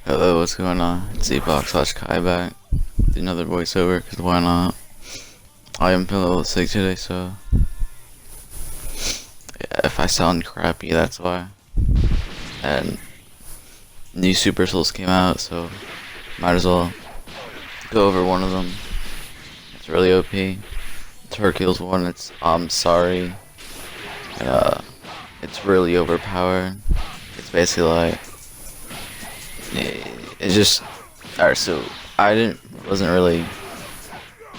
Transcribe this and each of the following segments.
Hello, what's going on? It's Epoch/Kai back. Do another voiceover, cause why not? I am feeling a little sick today, so yeah, if I sound crappy, that's why. And new Super Souls came out, so might as well go over one of them. It's really OP. It's Hercules one. It's I'm sorry. And, it's really overpowered. It's basically like it's just alright. So I wasn't really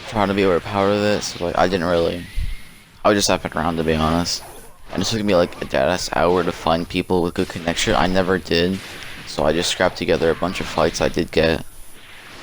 trying to be overpowered with it. So like I was just hopping around, to be honest. And it took me like a dead-ass hour to find people with good connection. I never did, so I just scrapped together a bunch of fights I did get.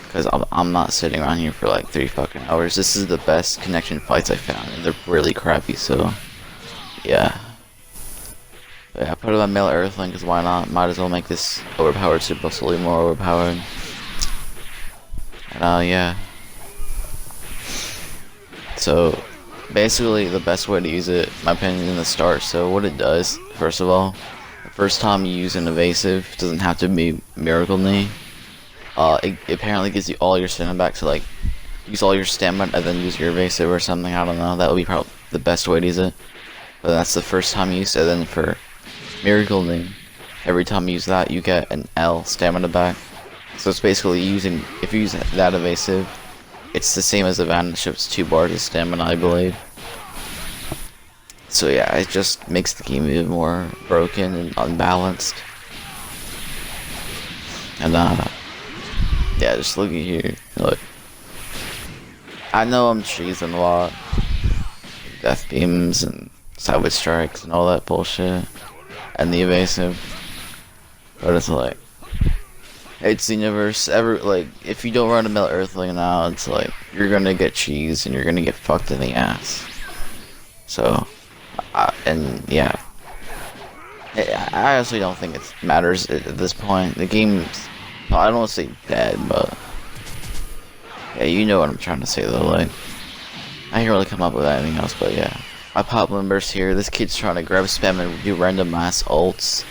Because I'm not sitting around here for like 3 fucking hours. This is the best connection fights I found, and they're really crappy, so yeah. But yeah, I put it on Male Earthling, because why not? Might as well make this overpowered Super slowly more overpowered. And yeah. So basically the best way to use it, in my opinion, in the start. So what it does, first of all, the first time you use an evasive, it doesn't have to be Miracle Knee. It apparently gives you all your stamina back, so like use all your stamina and then use your evasive or something. I don't know. That would be probably the best way to use it. But that's the first time you use it. And then for Miracle Knee, every time you use that, you get an L stamina back. So it's basically using, if you use that evasive, it's the same as the Vanish. It's 2 bars of stamina, I believe. So yeah, it just makes the game even more broken and unbalanced. And yeah, just look at here. Look, I know I'm cheesing a lot, death beams and sideways strikes and all that bullshit, and the evasive, but it's like, it's xenoverse. Like, if you don't run a Male Earthling now, it's like you're gonna get cheese and you're gonna get fucked in the ass. So, and yeah, I honestly don't think it matters at this point. The game's, well, I don't want to say dead, but yeah, you know what I'm trying to say though. Like, I can't really come up with anything else, but yeah. I pop Limburst here. This kid's trying to grab spam and do random ass ults.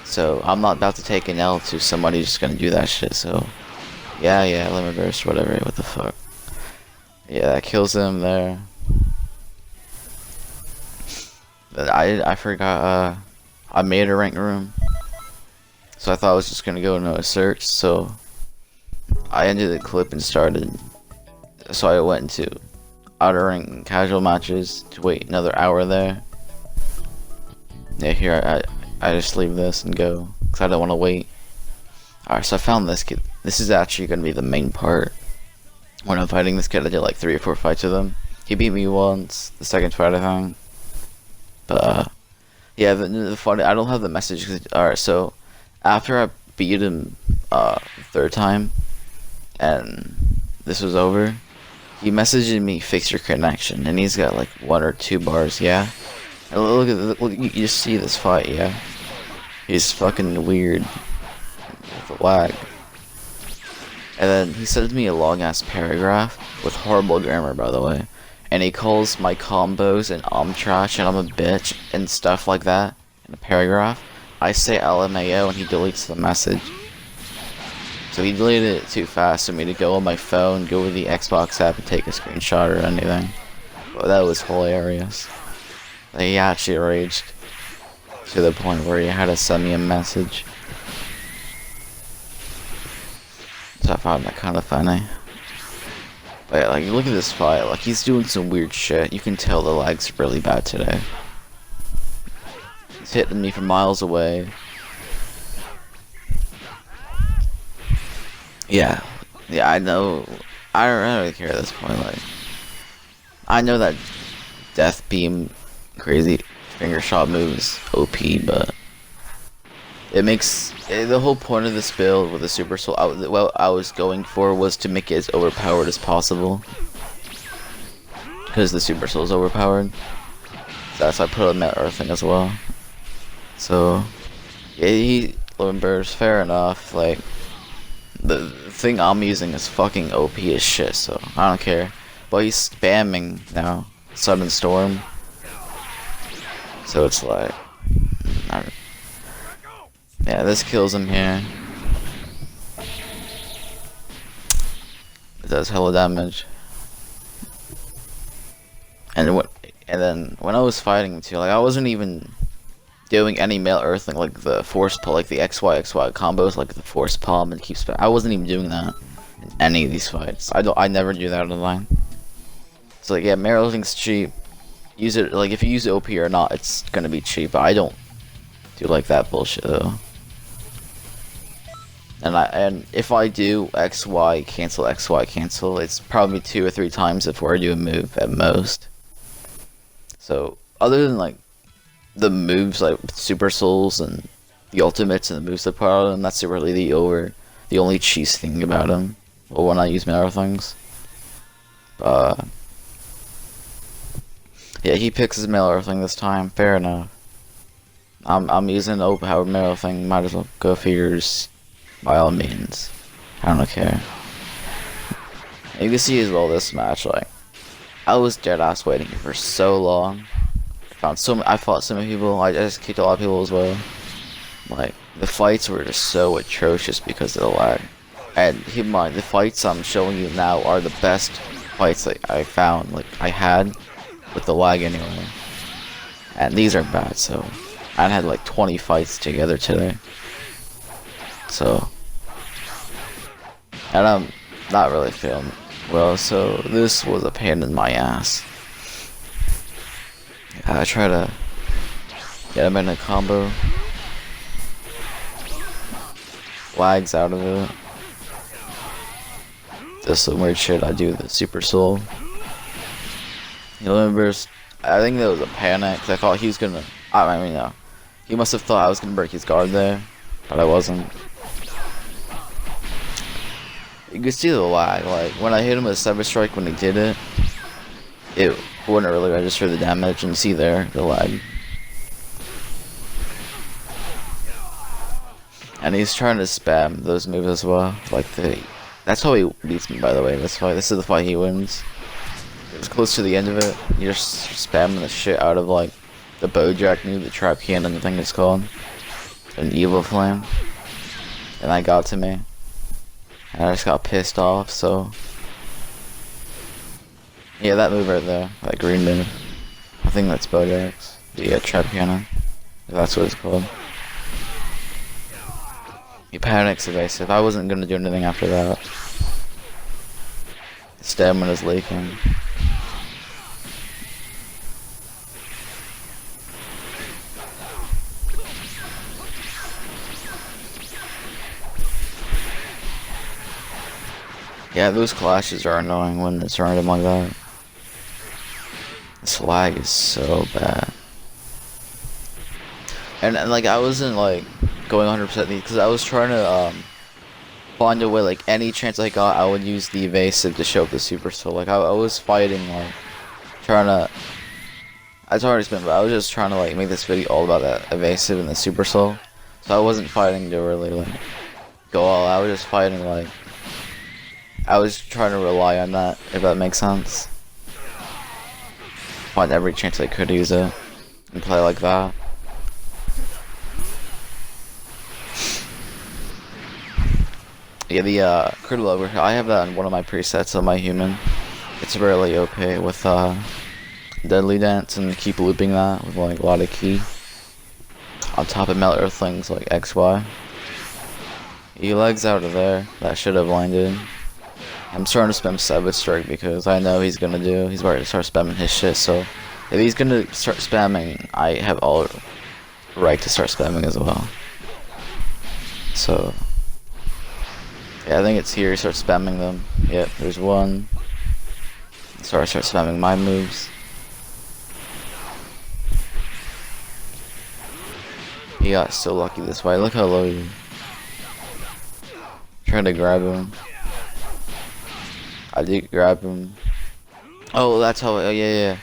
So I'm not about to take an L to somebody just gonna do that shit. So yeah, Limit Burst, whatever. What the fuck? Yeah, that kills him there. But I forgot. I made a rank room, so I thought I was just gonna go into a search. So I ended the clip and started. So I went into outer rank casual matches to wait another hour there. Yeah, here I just leave this and go, because I don't want to wait. Alright, so I found this kid. This is actually going to be the main part. When I'm fighting this kid, I did like 3 or 4 fights with him. He beat me once, the second fight I think. But, yeah, the funny, I don't have the message. Alright, so, after I beat him, the 3rd time, and this was over, he messaged me, fix your connection, and he's got like 1 or 2 bars, yeah? And look, you just see this fight, yeah? He's fucking weird with the lag. And then he sends me a long ass paragraph with horrible grammar, by the way. And he calls my combos and I'm trash and I'm a bitch and stuff like that in a paragraph. I say LMAO and he deletes the message. So he deleted it too fast for me to go on my phone, go with the Xbox app and take a screenshot or anything. But that was hilarious. He actually raged to the point where he had to send me a message. So I found that kind of funny. But yeah, like, look at this fight. Like, he's doing some weird shit. You can tell the lag's really bad today. He's hitting me from miles away. Yeah, I know. I don't really care at this point. Like, I know that death beam crazy finger shot moves OP, but it makes the whole point of this build with the Super Soul. What I was going for was to make it as overpowered as possible, because the Super Soul is overpowered. So that's why I put on that Earthling as well. So yeah, he Limburst, fair enough. Like, the thing I'm using is fucking OP as shit, so I don't care. But he's spamming now, Sudden Storm. So it's like, yeah, this kills him here. It does hella damage. And then when I was fighting him too, like I wasn't even doing any male earthling, like the force pull, like the XY combos, like the force palm and keep I wasn't even doing that in any of these fights. I never do that online. So like, yeah, male earthling's cheap. Use it, like if you use it OP or not, it's gonna be cheap. But I don't do like that bullshit though. And if I do XY cancel, it's probably 2 or 3 times before I do a move at most. So other than like the moves like Super Souls and the ultimates and the moves that put out of them, that's really the only cheese thing about them. Well, when I use my other things. Yeah, he picks his male earthling this time. Fair enough. I'm using overpowered male earthling. Might as well go for yours. By all means, I don't care. You can see as well this match. Like, I was dead ass waiting for so long. I fought so many people. I just kicked a lot of people as well. Like, the fights were just so atrocious because of the lag. And keep in mind, the fights I'm showing you now are the best fights that I found. Like I had with the lag anyway. And these are bad. So I had like 20 fights together today. So, and I'm not really feeling well, so this was a pain in my ass. I try to get him in a combo. Lags out of it. Just some weird shit. I do the Super Soul. Xenoverse. I think there was a panic. 'Cause I thought he was gonna. I mean, no. He must have thought I was gonna break his guard there, but I wasn't. You can see the lag, like, when I hit him with a Cyber Strike when he did it, it wouldn't really register the damage, and see there, the lag. And he's trying to spam those moves as well, like that's how he beats me, by the way. This is the fight he wins. It was close to the end of it, you're just spamming the shit out of, like, the Bojack move, the Trap Cannon, the thing it's called. An Evil Flame. And that got to me. And I just got pissed off, so... Yeah, that move right there, that green move. I think that's Bojack's. The Trap Cannon. If that's what it's called. He panics evasive. I wasn't gonna do anything after that. His stamina's leaking. Yeah, those clashes are annoying when it's random like that. This lag is so bad. And like, I wasn't like going 100% because I was trying to find a way, like any chance I got, I would use the evasive to show up the Super Soul. Like I was fighting, like trying to. It's already spent, but I was just trying to like make this video all about that evasive and the Super Soul. So I wasn't fighting to really like go all out. I was just fighting like. I was trying to rely on that, if that makes sense. Find every chance I could use it and play like that. Yeah, the critical over here, I have that in one of my presets of my human. It's really OP with Deadly Dance, and keep looping that with like a lot of key. On top of Melt Earthlings like XY. He legs out of there, that should have landed. I'm starting to spam Savage Strike because I know he's gonna do. He's about to start spamming his shit, so if he's gonna start spamming, I have all right to start spamming as well. So yeah, I think it's here. He starts spamming them. Yep, there's one. So I start spamming my moves. He got so lucky this way. Look how low he is. Trying to grab him. I did grab him. Oh, that's how. Oh, yeah.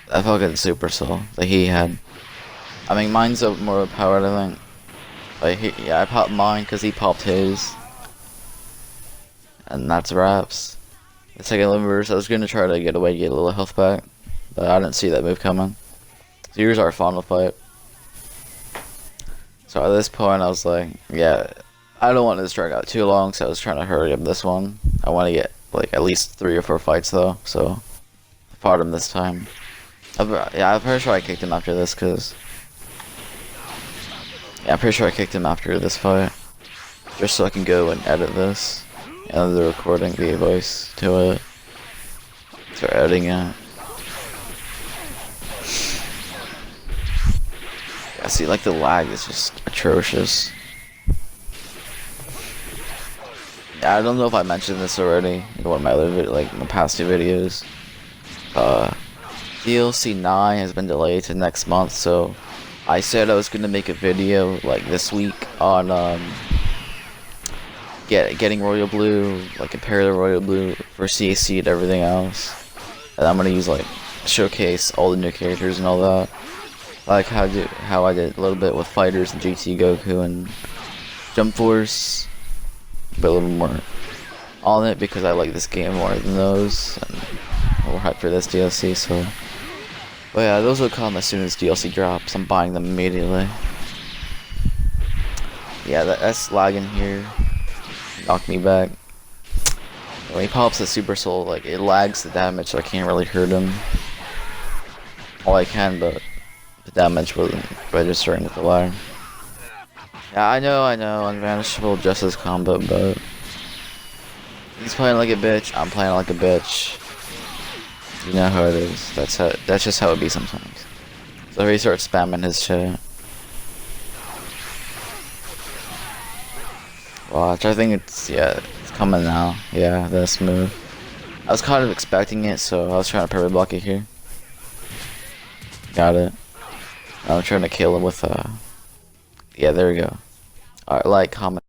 That fucking Super Soul that he had. I mean, mine's more overpowered, I think. Like, yeah, I popped mine because he popped his. And that's wraps. The second Xenoverse, I was gonna try to get away to get a little health back, but I didn't see that move coming. So here's our final fight. So at this point, I was like, yeah, I don't want this to drag out too long, so I was trying to hurry up this one. I want to get like at least 3 or 4 fights though, so I fought him this time. Yeah, I'm pretty sure I kicked him after this, cause yeah, I'm pretty sure I kicked him after this fight, just so I can go and edit this and the recording, the voice to it. Start editing it. Yeah, see, like the lag is just atrocious. Yeah, I don't know if I mentioned this already in one of my other like in the past 2 videos. DLC 9 has been delayed to next month, so I said I was gonna make a video like this week on getting Royal Blue, like compare the Royal Blue for CAC and everything else. And I'm gonna use like showcase all the new characters and all that. Like how I did a little bit with Fighters and GT Goku and Jump Force, but a little more on it because I like this game more than those, and we're hyped for this DLC. So, but yeah, those will come as soon as DLC drops. I'm buying them immediately. Yeah, that's lagging here. Knocked me back. When he pops the Super Soul, like it lags the damage, so I can't really hurt him. Well, I can, but the damage wasn't registering with the lag. Yeah, I know, unvanishable justice combo, but he's playing like a bitch. I'm playing like a bitch. You know how it is. That's just how it be sometimes. So he starts spamming his shit. Watch, I think it's coming now. Yeah, this move. I was kind of expecting it, so I was trying to perfect block it here. Got it. I'm trying to kill him with yeah, there we go. Alright, like, comment.